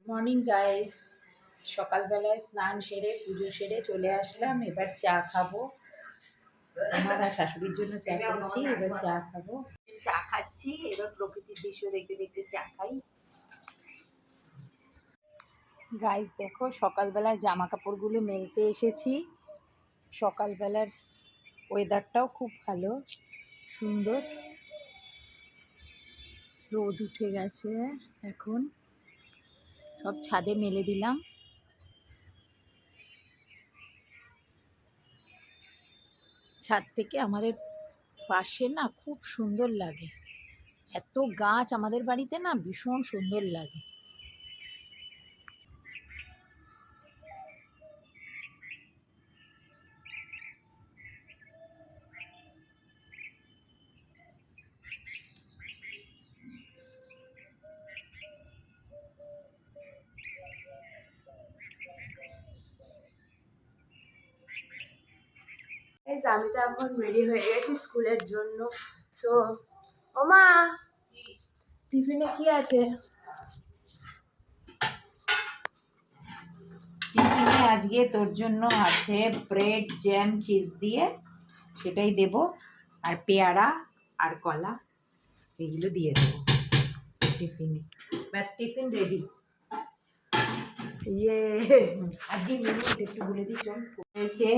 Morning guys, সকালবেলায় স্নান সেরে পুজো সেরে চলে আসলাম। এবার চা খাবো। আমার আর শাশুড়ির জন্য চা করেছি, এবার চা খাবো। চা খাচ্ছি, এবার প্রকৃতির দৃশ্য দেখতে দেখতে চা খাই। গাইস দেখো, সকালবেলায় জামা কাপড়গুলো মেলতে এসেছি। সকালবেলার ওয়েদারটাও খুব ভালো, সুন্দর। রোদ উঠে গেছে, এখন সব ছাদে মেলে দিলাম। ছাদ থেকে আমাদের পাশে না খুব সুন্দর লাগে, এত গাছ আমাদের বাড়িতে না, ভীষণ সুন্দর লাগে। আমি তো এখন রেডি হয়ে গেছি স্কুলের জন্য। সো ওমা, টিফিনে কি আছে? টিফিনে আজকে তোর জন্য আছে ব্রেড, জ্যাম, চিজ দিয়ে, সেটাই দেব। আর পেয়ারা আর কলা, এগুলো দিয়ে দেবো টিফিনে। ব্যাস, টিফিন রেডি। ইয়ে, আজকে মেনু একটু বলে দিই। চল, হয়েছে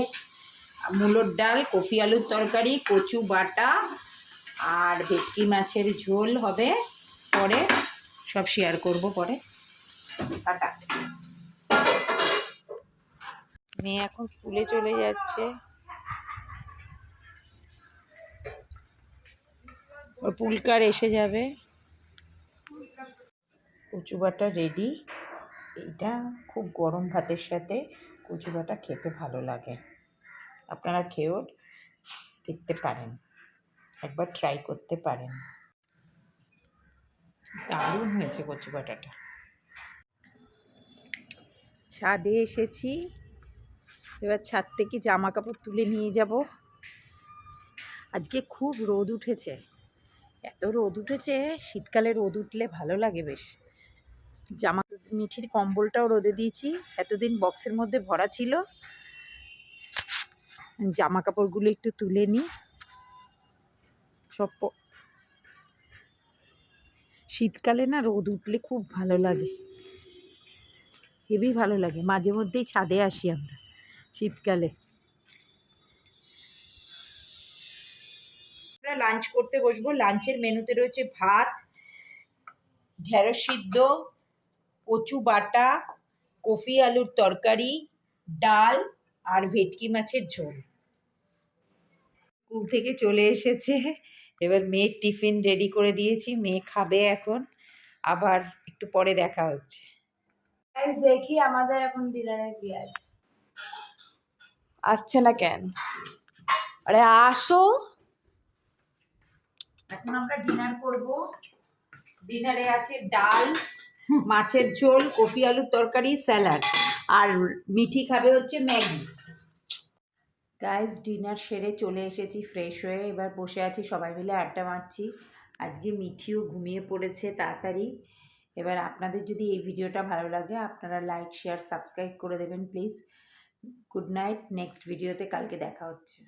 মূলোর ডাল, কফি আলুর তরকারি, কচু বাটা আর ভেটকি মাছের ঝোল হবে। পরে সব শেয়ার করব পরে। টাটা। মেয়ে এখন স্কুলে চলে যাচ্ছে। ওর পুলকার এসে যাবে। কচু বাটা রেডি। এইটা খুব গরম ভাতের সাথে কচু বাটা খেতে ভালো লাগে। আপনারা খেয়েও দেখতে পারেন, একবার ট্রাই করতে পারেন। দারুণ হয়েছে কচু বাটাটা। ছাদে এসেছি, এবার ছাদ থেকে জামা কাপড় তুলে নিয়ে যাব। আজকে খুব রোদ উঠেছে, এত রোদ উঠেছে। শীতকালে রোদ উঠলে ভালো লাগে বেশ। মিঠির কম্বলটাও রোদে দিয়েছি, এতদিন বক্সের মধ্যে ভরা ছিল। জামা কাপড়গুলো একটু তুলে নিই। সব শীতকালে না রোদ উঠলে খুব ভালো লাগে, হেবি ভালো লাগে। মাঝে মধ্যেই ছাদে আসি আমরা শীতকালে। আমরা লাঞ্চ করতে বসবো। লাঞ্চের মেনুতে রয়েছে ভাত, ঢেঁড়স সিদ্ধ, কচু বাটা, কফি আলুর তরকারি, ডাল আর ভেটকি মাছের ঝোল। স্কুল থেকে চলে এসেছে, এবার মেয়ের টিফিন রেডি করে দিয়েছি, মেয়ে খাবে এখন। আবার একটু পরে দেখা হচ্ছে। দেখি আমাদের এখন ডিনারে কি আছে। আসছে না কেন? আরে আসো, এখন আমরা ডিনার করব। ডিনারে আছে ডাল, মাছের ঝোল, কফি আলুর তরকারি, স্যালাড, আর মিঠি খাবে হচ্ছে ম্যাগি। গাইস, ডিনার সেরে চলে এসেছি ফ্রেশ হয়ে, এবার বসে আছি, সবাই মিলে আড্ডা মারছি। আজকে মিঠিও ঘুমিয়ে পড়েছে তাড়াতাড়ি। এবার আপনাদের যদি এই ভিডিওটা ভালো লাগে, আপনারা লাইক, শেয়ার, সাবস্ক্রাইব করে দেবেন প্লিজ। Good night. নেক্সট ভিডিওতে কালকে দেখা হচ্ছে।